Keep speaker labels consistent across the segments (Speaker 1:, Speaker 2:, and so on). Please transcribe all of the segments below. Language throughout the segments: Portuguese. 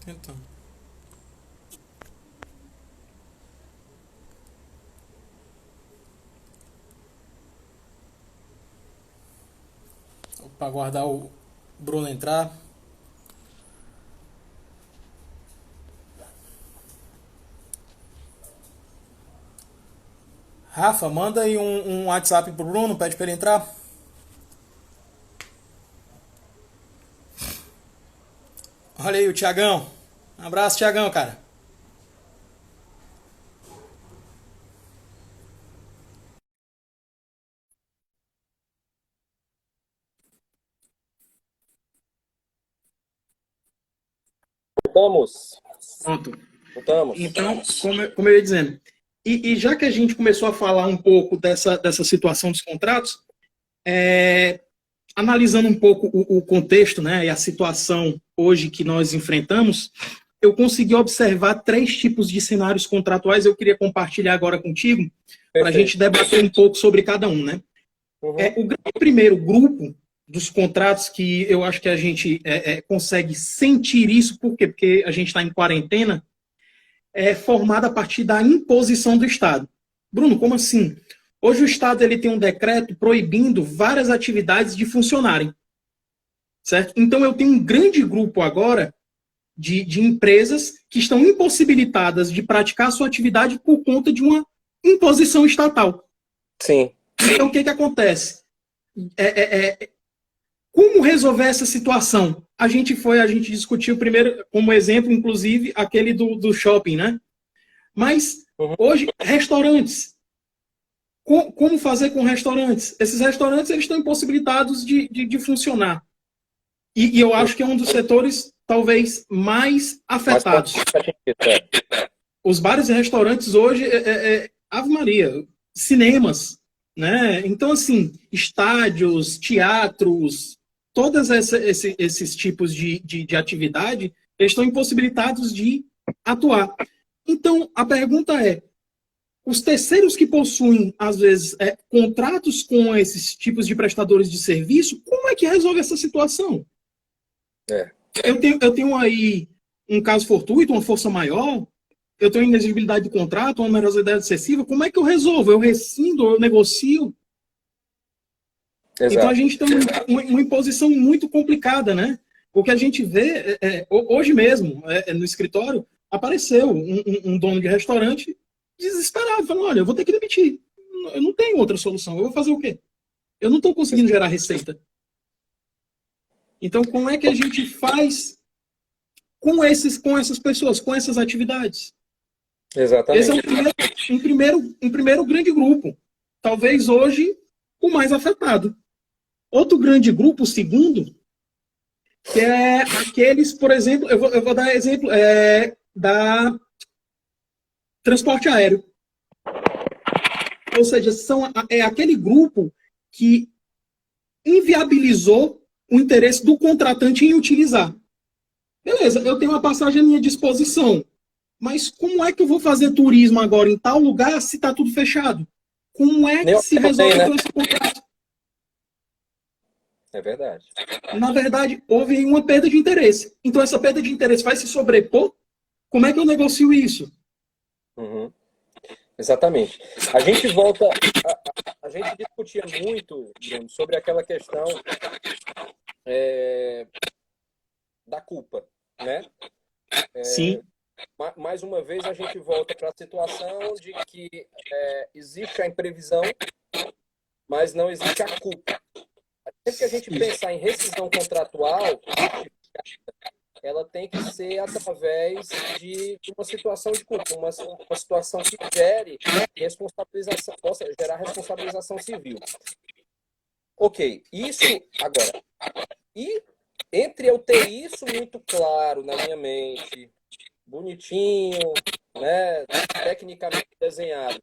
Speaker 1: Tentando. Para aguardar o Bruno entrar. Rafa, manda aí um WhatsApp pro Bruno, pede para ele entrar. Olha aí o Tiagão. Um abraço, Tiagão, cara.
Speaker 2: Voltamos.
Speaker 3: Pronto.
Speaker 2: Voltamos.
Speaker 3: Então, como eu ia dizendo, e já que a gente começou a falar um pouco dessa situação dos contratos, analisando um pouco o contexto, né, e a situação hoje que nós enfrentamos, eu consegui observar três tipos de cenários contratuais. Eu queria compartilhar agora contigo, para a gente
Speaker 2: Perfeito.
Speaker 3: debater um pouco sobre cada um, né?
Speaker 2: Uhum.
Speaker 3: O primeiro grupo dos contratos que eu acho que a gente consegue sentir isso, por quê? Porque a gente está em quarentena, é formada a partir da imposição do Estado. Bruno, como assim? Hoje o Estado ele tem um decreto proibindo várias atividades de funcionarem, certo? Então eu tenho um grande grupo agora de empresas que estão impossibilitadas de praticar a sua atividade por conta de uma imposição estatal.
Speaker 2: Sim.
Speaker 3: Então o que acontece? Como resolver essa situação? A gente discutiu primeiro, como exemplo, inclusive, aquele do shopping, né? Mas
Speaker 2: Uhum.
Speaker 3: hoje, restaurantes. Como fazer com restaurantes? Esses restaurantes eles estão impossibilitados de funcionar. E eu acho que é um dos setores talvez mais
Speaker 2: Mas pode
Speaker 3: afetados.
Speaker 2: ser atingido.
Speaker 3: Os bares e restaurantes hoje, Ave Maria, cinemas, né? Então, assim, estádios, teatros, todos esses tipos de atividade, eles estão impossibilitados de atuar. Então, a pergunta é, os terceiros que possuem, às vezes, contratos com esses tipos de prestadores de serviço, como é que resolve essa situação?
Speaker 2: É.
Speaker 3: Eu tenho aí um caso fortuito, uma força maior, eu tenho inexigibilidade do contrato, uma onerosidade excessiva, como é que eu resolvo? Eu rescindo, eu negocio? Então a
Speaker 2: Exato.
Speaker 3: gente tem uma imposição muito complicada, né? O que a gente vê, hoje mesmo, no escritório, apareceu um dono de restaurante desesperado, falando, olha, eu vou ter que demitir. Eu não tenho outra solução. Eu vou fazer o quê? Eu não estou conseguindo gerar receita. Então, como é que a gente faz com essas pessoas, com essas atividades? Esse é
Speaker 2: Exatamente.
Speaker 3: um primeiro grande grupo. Talvez hoje o mais afetado. Outro grande grupo, o segundo, que é aqueles, por exemplo, eu vou dar exemplo da transporte aéreo. Ou seja, é aquele grupo que inviabilizou o interesse do contratante em utilizar. Beleza, eu tenho uma passagem à minha disposição, mas como é que eu vou fazer turismo agora em tal lugar se está tudo fechado? Como é
Speaker 2: Nem
Speaker 3: que se
Speaker 2: hotel tem,
Speaker 3: resolve
Speaker 2: né?
Speaker 3: então esse contrato?
Speaker 2: É verdade.
Speaker 3: Na verdade, houve uma perda de interesse. Então, essa perda de interesse vai se sobrepor? Como é que eu negocio isso?
Speaker 2: Uhum. Exatamente. A gente volta. A gente discutia muito, Bruno, sobre aquela questão da culpa, né?
Speaker 3: Sim,
Speaker 2: Mais uma vez a gente volta para a situação de que existe a imprevisão, mas não existe a culpa. Sempre que a gente pensar em rescisão contratual, ela tem que ser através de uma situação de culpa, uma situação que gere responsabilização, possa gerar responsabilização civil. Ok, isso agora. E entre eu ter isso muito claro na minha mente, bonitinho, né, tecnicamente desenhado,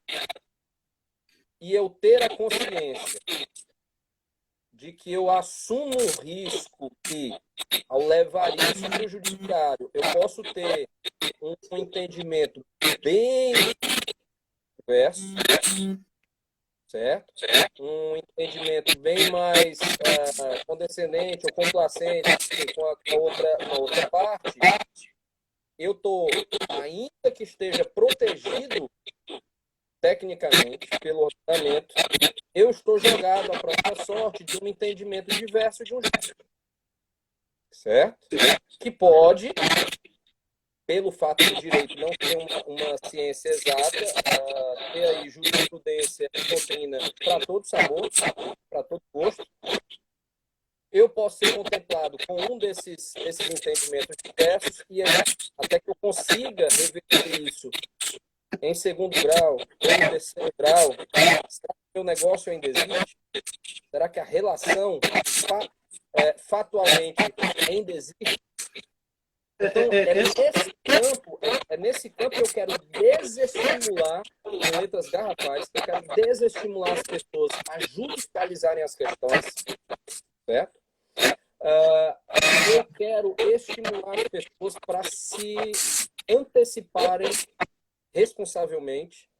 Speaker 2: e eu ter a consciência de que eu assumo um risco que, ao levar isso para o judiciário, eu posso ter um entendimento bem diverso, certo? Um entendimento bem mais condescendente ou complacente com a outra parte, eu estou, ainda que esteja protegido tecnicamente pelo ordenamento, eu estou jogado à própria sorte de um entendimento diverso de um juiz, certo? Que pode, pelo fato do direito não ser uma ciência exata, ter aí jurisprudência e doutrina para todo sabor, para todo gosto, eu posso ser contemplado com um desses entendimentos diversos e até que eu consiga reverter isso em segundo grau ou em terceiro grau. Será que o meu negócio ainda existe? Será que a relação fatualmente ainda existe? Então, é nesse campo que eu quero desestimular, com letras garrafais, que eu quero desestimular as pessoas a judicializarem as questões, certo? Eu quero estimular as pessoas para se anteciparem responsavelmente,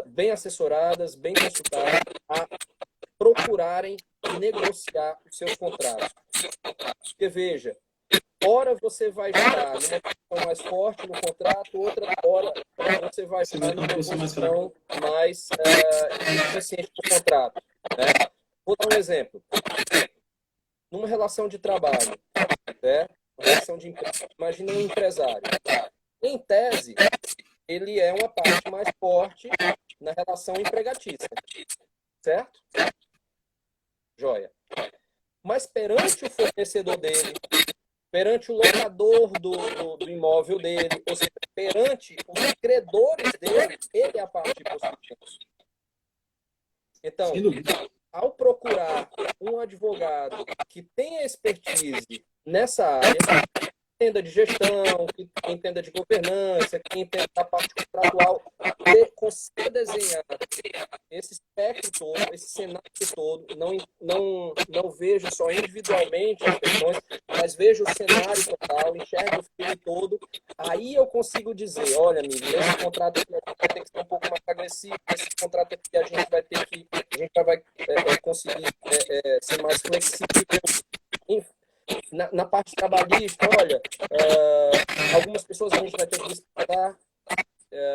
Speaker 2: bem assessoradas, bem consultadas, a procurarem negociar os seus contratos. Porque, veja, ora você vai estar numa posição mais forte no contrato, outra hora você vai estar numa posição mais eficiente no contrato. Né? Vou dar um exemplo. Numa relação de trabalho, né? Uma relação de emprego, imagina um empresário. Em tese, ele é uma parte mais forte na relação empregatícia, certo? Joia. Mas perante o fornecedor dele, perante o locador do imóvel dele, ou seja, perante os credores dele, ele é a parte possuinte. Então, ao procurar um advogado que tenha expertise nessa área, que entenda de gestão, que entenda de governança, que entenda da parte contratual, que consiga desenhar esse espectro todo, esse cenário todo, não vejo só individualmente as questões, mas vejo o cenário total, enxergo o filme todo, aí eu consigo dizer, olha, amigo, esse contrato aqui a gente vai ter que ser um pouco mais agressivo, esse contrato aqui a gente vai ter que, a gente vai conseguir ser mais flexível. Na parte trabalhista, olha, algumas pessoas a gente vai ter que explicar,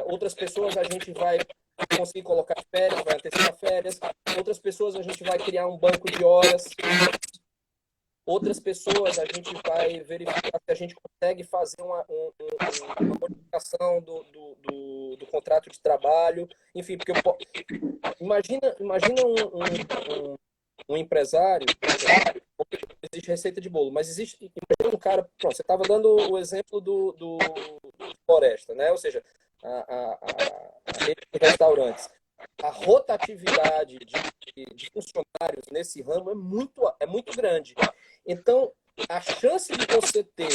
Speaker 2: outras pessoas a gente vai conseguir colocar férias, vai antecipar férias, outras pessoas a gente vai criar um banco de horas, outras pessoas a gente vai verificar se a gente consegue fazer uma modificação do contrato de trabalho, enfim, porque imagina um empresário, existe receita de bolo, mas existe um cara, pronto, você estava dando o exemplo do Floresta, né? Ou seja, a rede de restaurantes. A rotatividade de funcionários nesse ramo é muito grande. Então, a chance de você ter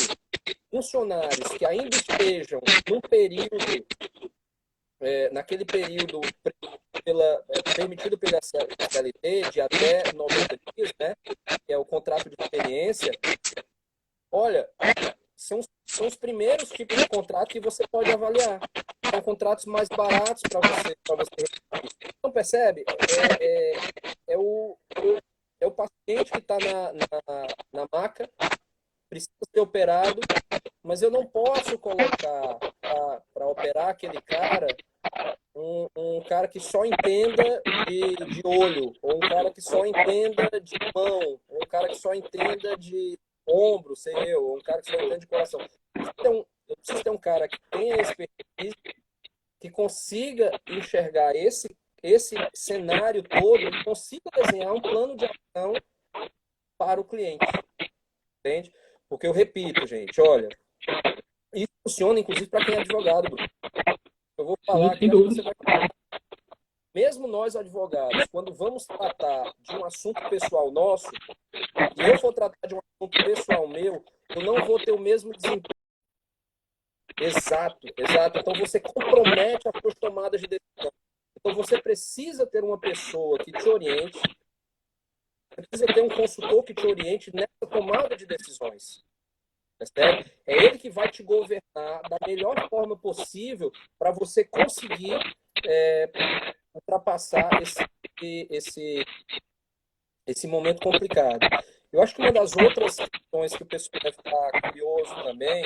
Speaker 2: funcionários que ainda estejam num período, naquele período permitido pela CLT de até 90 dias, né, que é o contrato de experiência, olha, são os primeiros tipos de contrato que você pode avaliar. São contratos mais baratos para você. Então, percebe? É o paciente que está na maca, precisa ser operado, mas eu não posso colocar para operar aquele cara um cara que só entenda de olho, ou um cara que só entenda de mão, ou um cara que só entenda de ombro, sei eu, ou um cara que só entenda de coração. Eu preciso ter um cara que tenha expertise, que consiga enxergar esse cenário todo, e consiga desenhar um plano de ação para o cliente. Entende? Porque eu repito, gente, olha, isso funciona inclusive para quem é advogado, Bruno. Eu vou falar que você vai... Mesmo nós advogados, quando vamos tratar de um assunto pessoal nosso, e eu for tratar de um assunto pessoal meu, eu não vou ter o mesmo desempenho. Exato. Então você compromete as suas tomadas de decisão. Então você precisa ter uma pessoa que te oriente, precisa ter um consultor que te oriente nessa tomada de decisões. É ele que vai te governar da melhor forma possível para você conseguir ultrapassar esse momento complicado. Eu acho que uma das outras questões que o pessoal deve estar curioso também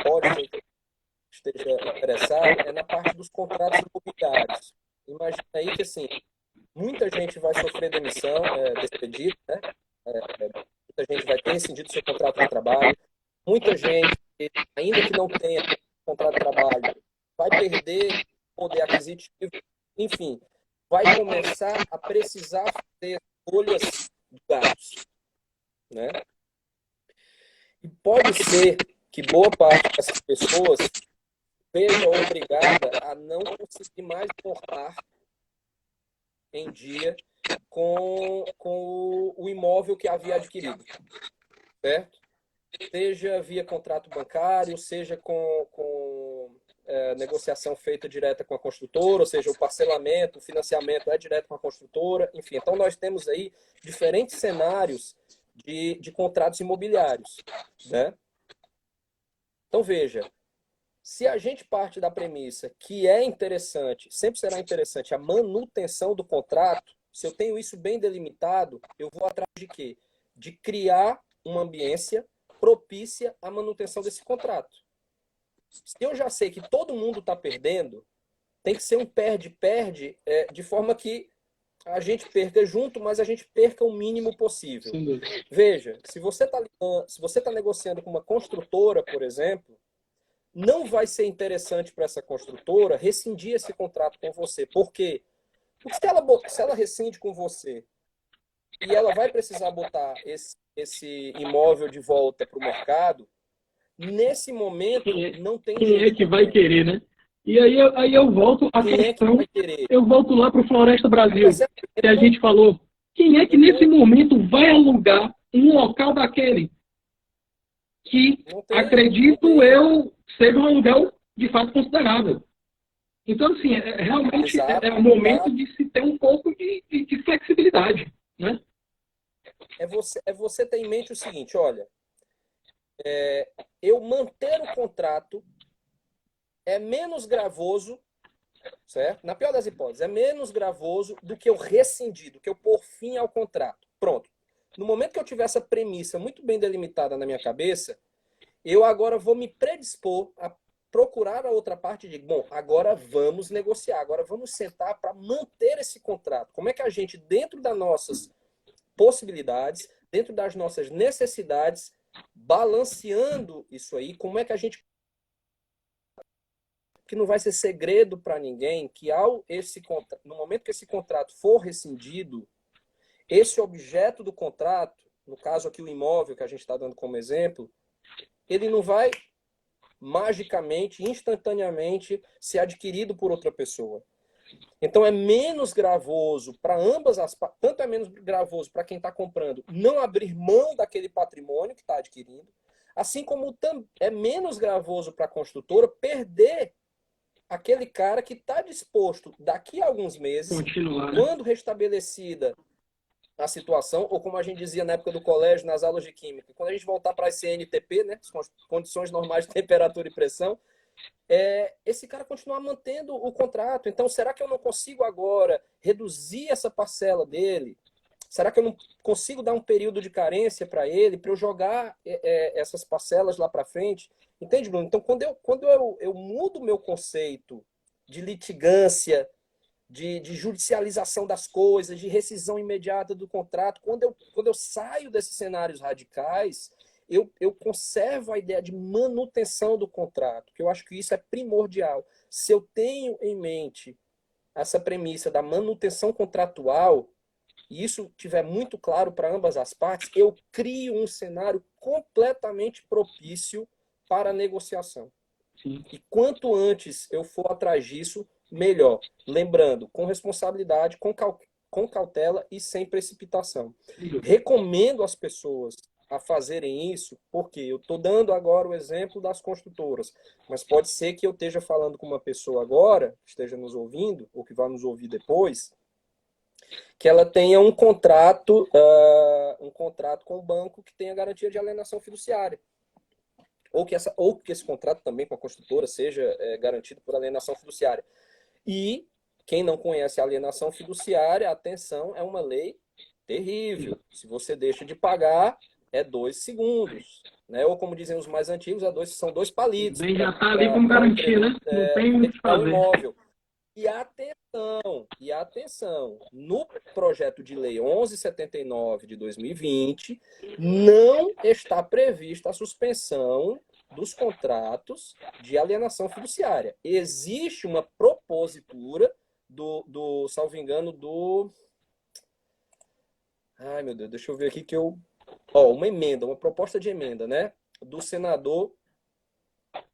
Speaker 2: pode ser que esteja interessado é na parte dos contratos imobiliários. Imagina aí que, assim, muita gente vai sofrer demissão, despedida, né? Muita gente vai ter rescindido seu contrato de trabalho. Muita gente, ainda que não tenha contrato de trabalho, vai perder poder aquisitivo. Enfim, vai começar a precisar fazer escolhas de gastos, né? E pode ser que boa parte dessas pessoas seja obrigada a não conseguir mais voltar em dia com o imóvel que havia adquirido, certo? Seja via contrato bancário, seja com negociação feita direta com a construtora, ou seja, o parcelamento, o financiamento é direto com a construtora, enfim. Então, nós temos aí diferentes cenários de contratos imobiliários, né? Então, veja, se a gente parte da premissa que é interessante, sempre será interessante a manutenção do contrato, se eu tenho isso bem delimitado, eu vou atrás de quê? De criar uma ambiência propícia à manutenção desse contrato. Se eu já sei que todo mundo está perdendo, tem que ser um perde-perde, de forma que a gente perca junto, mas a gente perca o mínimo possível. Veja, se você está negociando com uma construtora, por exemplo, não vai ser interessante para essa construtora rescindir esse contrato com você. Por quê? Porque se ela rescinde com você e ela vai precisar botar esse imóvel de volta para o mercado, nesse momento não tem
Speaker 4: Quem
Speaker 2: jeito.
Speaker 4: é que vai querer, né? E aí eu volto à questão, eu volto lá para o Floresta Brasil, que a gente falou. Quem é que nesse momento vai alugar um local daquele? Que, acredito eu, seja um aluguel de fato considerável. Então, assim, realmente é um momento de se ter um pouco de flexibilidade, né?
Speaker 2: É você ter em mente o seguinte, olha, eu manter o contrato é menos gravoso, certo? Na pior das hipóteses, é menos gravoso do que eu rescindir, do que eu pôr fim ao contrato. Pronto. No momento que eu tiver essa premissa muito bem delimitada na minha cabeça, eu agora vou me predispor a procurar a outra parte e digo, bom, agora vamos negociar, agora vamos sentar para manter esse contrato. Como é que a gente, dentro das nossas possibilidades, dentro das nossas necessidades, balanceando isso aí, como é que a gente... Que não vai ser segredo para ninguém que no momento que esse contrato for rescindido, esse objeto do contrato, no caso aqui o imóvel que a gente está dando como exemplo, ele não vai magicamente, instantaneamente ser adquirido por outra pessoa. Então é menos gravoso para ambas as partes, tanto é menos gravoso para quem está comprando não abrir mão daquele patrimônio que está adquirindo, assim como é menos gravoso para a construtora perder aquele cara que está disposto, daqui a alguns meses,
Speaker 4: continuar, né?
Speaker 2: Quando restabelecida a situação, ou como a gente dizia na época do colégio, nas aulas de química, quando a gente voltar para as CNTP, né, as condições normais de temperatura e pressão, esse cara continuar mantendo o contrato. Então, será que eu não consigo agora reduzir essa parcela dele? Será que eu não consigo dar um período de carência para ele, para eu jogar essas parcelas lá para frente? Entende, Bruno? Então, quando eu mudo o meu conceito de litigância, de judicialização das coisas, de rescisão imediata do contrato, quando eu saio desses cenários radicais, eu conservo a ideia de manutenção do contrato, que eu acho que isso é primordial. Se eu tenho em mente essa premissa da manutenção contratual, e isso tiver muito claro para ambas as partes, eu crio um cenário completamente propício para a negociação.
Speaker 4: Sim.
Speaker 2: E quanto antes eu for atrás disso, melhor. Lembrando, com responsabilidade, com cautela e sem precipitação. Recomendo às pessoas a fazerem isso, porque eu estou dando agora o exemplo das construtoras, mas pode ser que eu esteja falando com uma pessoa agora, que esteja nos ouvindo, ou que vai nos ouvir depois, que ela tenha um contrato com o banco que tenha garantia de alienação fiduciária. Ou que esse contrato também com a construtora seja garantido por alienação fiduciária. E quem não conhece a alienação fiduciária, atenção, é uma lei terrível. Se você deixa de pagar, é 2 segundos. Né? Ou como dizem os mais antigos, são 2 palitos.
Speaker 4: Bem, já está ali como garantia, né? Não tem o que fazer.
Speaker 2: Imóvel. E atenção, no projeto de lei 1179 de 2020, não está prevista a suspensão dos contratos de alienação fiduciária. Existe uma propositura salvo engano, Ai, meu Deus, deixa eu ver aqui que eu... uma proposta de emenda, né? Do senador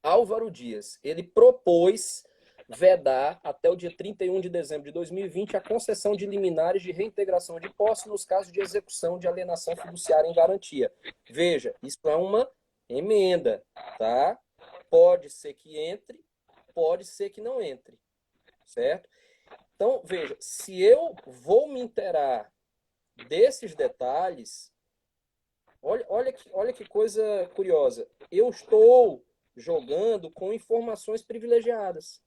Speaker 2: Álvaro Dias. Ele propôs vedar até o dia 31 de dezembro de 2020 a concessão de liminares de reintegração de posse nos casos de execução de alienação fiduciária em garantia. Veja, isso é uma emenda, tá? Pode ser que entre, pode ser que não entre, certo? Então, veja, se eu vou me inteirar desses detalhes, olha que coisa curiosa. Eu estou jogando com informações privilegiadas.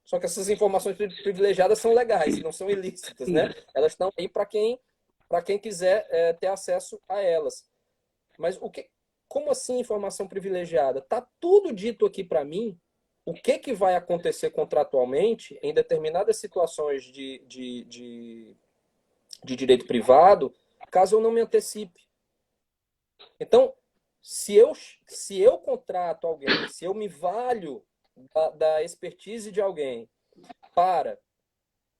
Speaker 2: Só que essas informações privilegiadas são legais, não são ilícitas, né? Elas estão aí para quem quiser ter acesso a elas. Mas como assim informação privilegiada? Está tudo dito aqui para mim o que vai acontecer contratualmente em determinadas situações de direito privado, caso eu não me antecipe. Então, se eu contrato alguém, se eu me valho da expertise de alguém para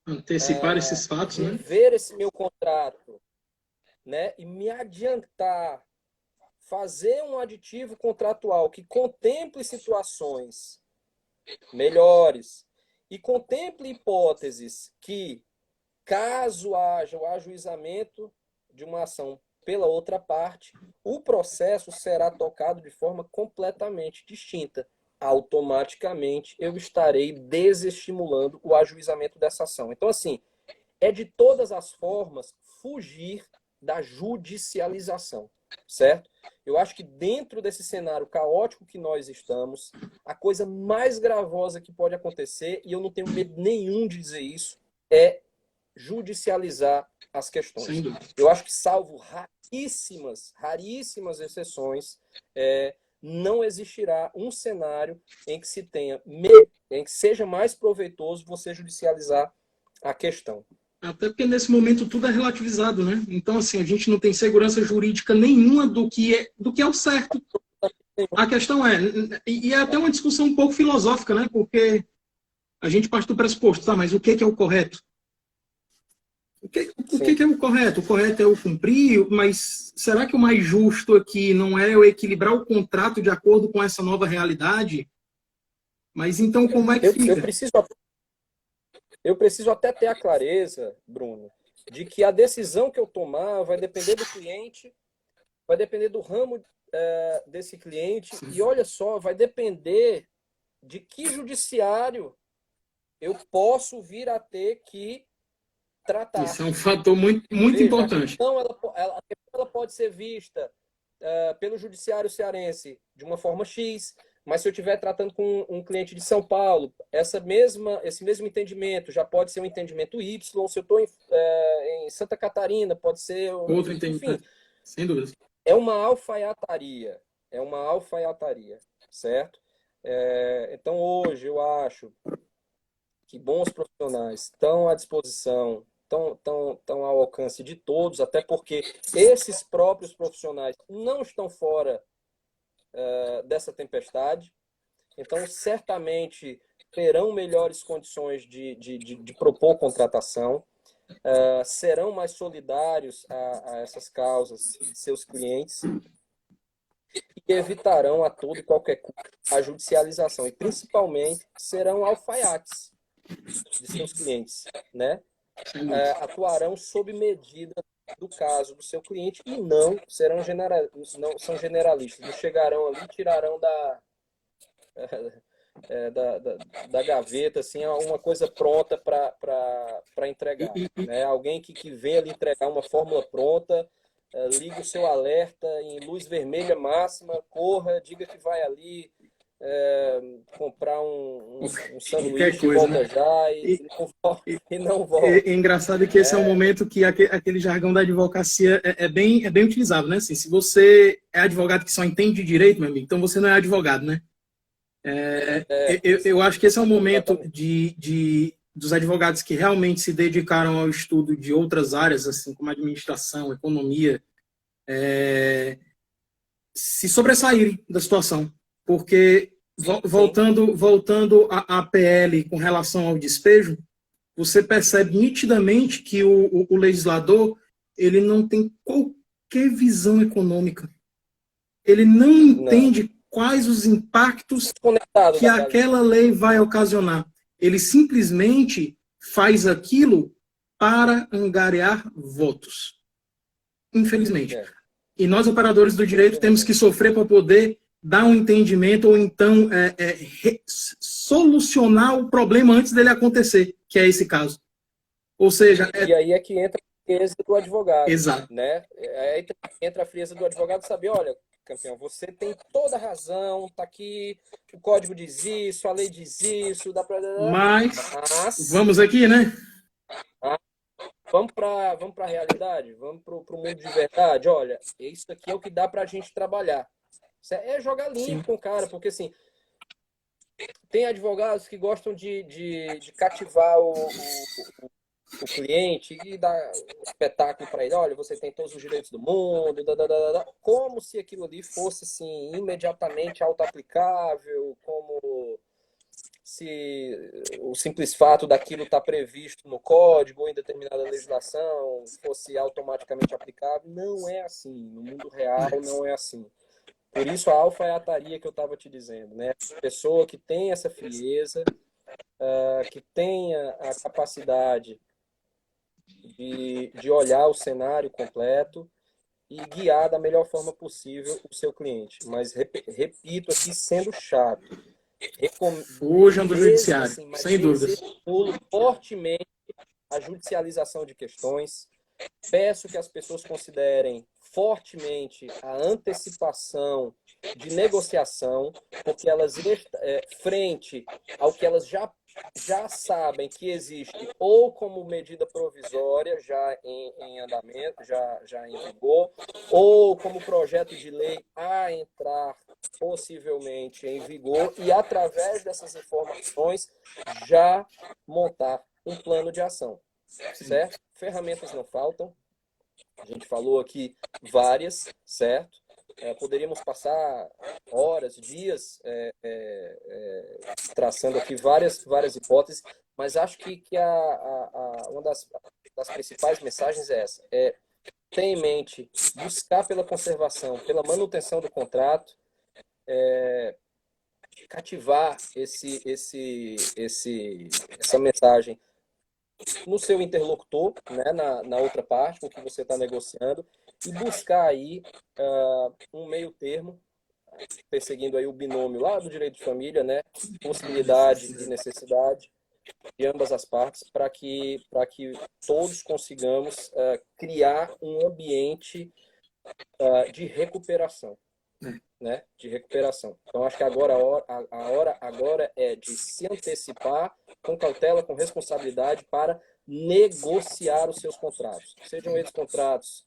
Speaker 3: antecipar esses fatos, né?
Speaker 2: Ver esse meu contrato, né, e me adiantar, fazer um aditivo contratual que contemple situações melhores e contemple hipóteses que, caso haja o ajuizamento de uma ação pela outra parte, o processo será tocado de forma completamente distinta. Automaticamente eu estarei desestimulando o ajuizamento dessa ação. Então, assim, é de todas as formas fugir da judicialização, certo? Eu acho que dentro desse cenário caótico que nós estamos, a coisa mais gravosa que pode acontecer, e eu não tenho medo nenhum de dizer isso, é judicializar as questões. Eu acho que, salvo raríssimas exceções, não existirá um cenário em que em que seja mais proveitoso você judicializar a questão.
Speaker 3: Até porque nesse momento tudo é relativizado, né? Então, assim, a gente não tem segurança jurídica nenhuma do que é o certo. A questão e é até uma discussão um pouco filosófica, né? Porque a gente parte do pressuposto, tá, mas o que é o correto? O que é o correto? O correto é eu cumprir, mas será que o mais justo aqui não é eu equilibrar o contrato de acordo com essa nova realidade? Mas então como é que fica?
Speaker 2: Eu preciso até ter a clareza, Bruno, de que a decisão que eu tomar vai depender do cliente, vai depender do ramo desse cliente, e olha só, vai depender de que judiciário eu posso vir a ter que tratar.
Speaker 3: Isso é um fator muito importante.
Speaker 2: Então, ela pode ser vista pelo judiciário cearense de uma forma X, mas se eu estiver tratando com um cliente de São Paulo, esse mesmo entendimento já pode ser um entendimento Y. Se eu estou em Santa Catarina, pode ser
Speaker 3: outro entendimento. Sem dúvida.
Speaker 2: É uma alfaiataria. Certo? Então, hoje, eu acho que bons profissionais estão à disposição, estão ao alcance de todos, até porque esses próprios profissionais não estão fora dessa tempestade. Então, certamente, terão melhores condições de propor contratação, serão mais solidários a essas causas de seus clientes e evitarão a todo e qualquer custo a judicialização. E, principalmente, serão alfaiates de seus clientes, né? Atuarão sob medida do caso do seu cliente e não são generalistas. Não chegarão ali e tirarão da gaveta assim, uma coisa pronta para entregar. Né? Alguém que vem ali entregar uma fórmula pronta, liga o seu alerta em luz vermelha máxima, corra, diga que vai ali comprar um
Speaker 3: Qualquer
Speaker 2: sanduíche,
Speaker 3: coisa,
Speaker 2: volta
Speaker 3: né?
Speaker 2: já e não volta.
Speaker 3: É engraçado que esse é um momento que aquele jargão da advocacia é bem utilizado, né? Assim, se você é advogado que só entende de direito, meu amigo, então você não é advogado, né? Eu acho que esse é um momento dos advogados que realmente se dedicaram ao estudo de outras áreas, assim como administração, economia, se sobressaírem da situação. Porque, voltando à PL com relação ao despejo, você percebe nitidamente que o legislador ele não tem qualquer visão econômica. Ele não entende quais os impactos que aquela lei vai ocasionar. Ele simplesmente faz aquilo para angariar votos. Infelizmente. E nós, operadores do direito, temos que sofrer para poder dar um entendimento ou então solucionar o problema antes dele acontecer, que é esse caso. Ou seja...
Speaker 2: E aí é que entra a frieza do advogado.
Speaker 3: Exato.
Speaker 2: Né? Aí entra a frieza do advogado saber, olha, campeão, você tem toda a razão, tá aqui, o código diz isso, a lei diz isso, dá pra...
Speaker 3: Mas vamos aqui, né?
Speaker 2: Vamos para a realidade, vamos para o mundo de verdade. Olha, isso aqui é o que dá para a gente trabalhar. É jogar limpo com o cara, porque assim, tem advogados que gostam de cativar o cliente e dar um espetáculo para ele. Olha, você tem todos os direitos do mundo, como se aquilo ali fosse assim, imediatamente auto-aplicável, como se o simples fato daquilo estar previsto no código ou em determinada legislação fosse automaticamente aplicável. Não é assim. No mundo real, não é assim. Por isso, a alfaiataria que eu estava te dizendo, né? A pessoa que tem essa frieza, que tenha a capacidade de olhar o cenário completo e guiar da melhor forma possível o seu cliente. Mas, repito aqui, sendo chato,
Speaker 3: fujam do judiciário,
Speaker 2: assim,
Speaker 3: sem dúvidas.
Speaker 2: Fortemente a judicialização de questões. Peço que as pessoas considerem fortemente a antecipação de negociação, porque elas, frente ao que elas já sabem que existe, ou como medida provisória já em andamento, já em vigor, ou como projeto de lei a entrar possivelmente em vigor, e através dessas informações já montar um plano de ação, certo? Ferramentas não faltam, a gente falou aqui várias, certo? Poderíamos passar horas, dias traçando aqui várias hipóteses, mas acho que uma das principais mensagens é essa. Ter em mente, buscar pela conservação, pela manutenção do contrato, cativar essa mensagem no seu interlocutor, né, na outra parte com que você está negociando, e buscar aí um meio termo, perseguindo aí o binômio lá do direito de família, né, possibilidade e necessidade de ambas as partes, para que todos consigamos criar um ambiente de recuperação. Né, de recuperação. Então, acho que agora a hora agora é de se antecipar com cautela, com responsabilidade para negociar os seus contratos. Sejam eles contratos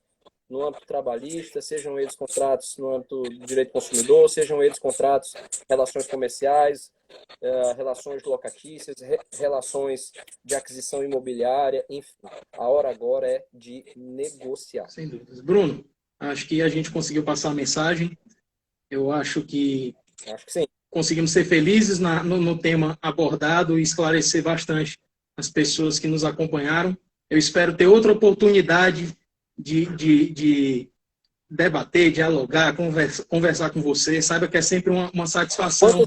Speaker 2: no âmbito trabalhista, sejam eles contratos no âmbito do direito do consumidor, sejam eles contratos, relações comerciais, relações locatícias, relações de aquisição imobiliária, enfim. A hora agora é de negociar.
Speaker 3: Sem dúvidas. Bruno, acho que a gente conseguiu passar a mensagem. Eu acho que
Speaker 2: sim.
Speaker 3: Conseguimos ser felizes no tema abordado e esclarecer bastante as pessoas que nos acompanharam. Eu espero ter outra oportunidade de debater, dialogar, conversar com você. Saiba que é sempre uma satisfação,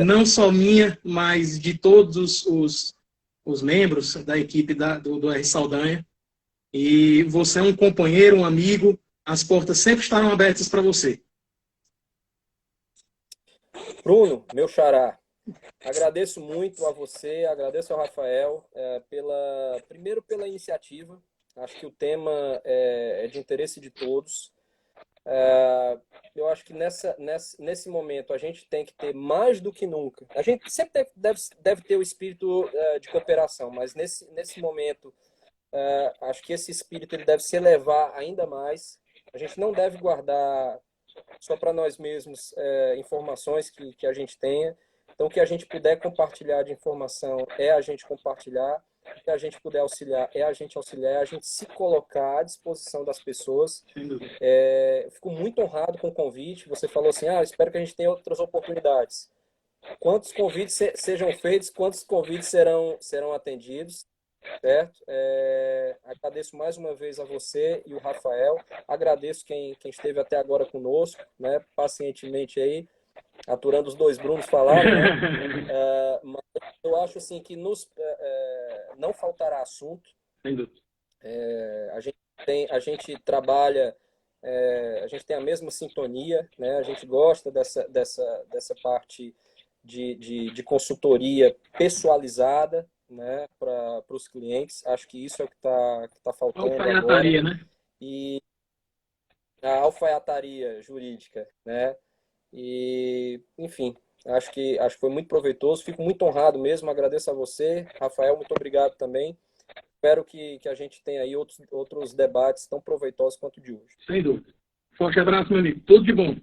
Speaker 3: não só minha, mas de todos os membros da equipe do R Saldanha. E você é um companheiro, um amigo, as portas sempre estarão abertas para você.
Speaker 2: Bruno, meu xará, agradeço muito a você, agradeço ao Rafael, primeiro pela iniciativa. Acho que o tema é de interesse de todos. Eu acho que nesse momento a gente tem que ter mais do que nunca. A gente sempre deve ter o espírito de cooperação, mas nesse momento acho que esse espírito ele deve se elevar ainda mais. A gente não deve guardar só para nós mesmos informações que a gente tenha. Então, o que a gente puder compartilhar de informação é a gente compartilhar. O que a gente puder auxiliar é a gente auxiliar, é a gente se colocar à disposição das pessoas. Fico muito honrado com o convite. Você falou assim, espero que a gente tenha outras oportunidades. Quantos convites sejam feitos, quantos convites serão atendidos, certo? Agradeço mais uma vez a você e o Rafael. Agradeço quem esteve até agora conosco, né, pacientemente aí, aturando os dois Brunos falaram, né? Mas eu acho assim que não faltará assunto. A gente trabalha, a gente tem a mesma sintonia, né? A gente gosta dessa parte de consultoria pessoalizada, né, para os clientes. Acho que isso é o que tá faltando
Speaker 4: alfaiataria,
Speaker 2: agora.
Speaker 4: Né?
Speaker 2: E a alfaiataria jurídica, né? E, enfim, acho que foi muito proveitoso. Fico muito honrado mesmo. Agradeço a você, Rafael. Muito obrigado também. Espero que a gente tenha aí outros debates tão proveitosos quanto o de hoje.
Speaker 4: Sem dúvida. Forte abraço, meu amigo. Tudo de bom.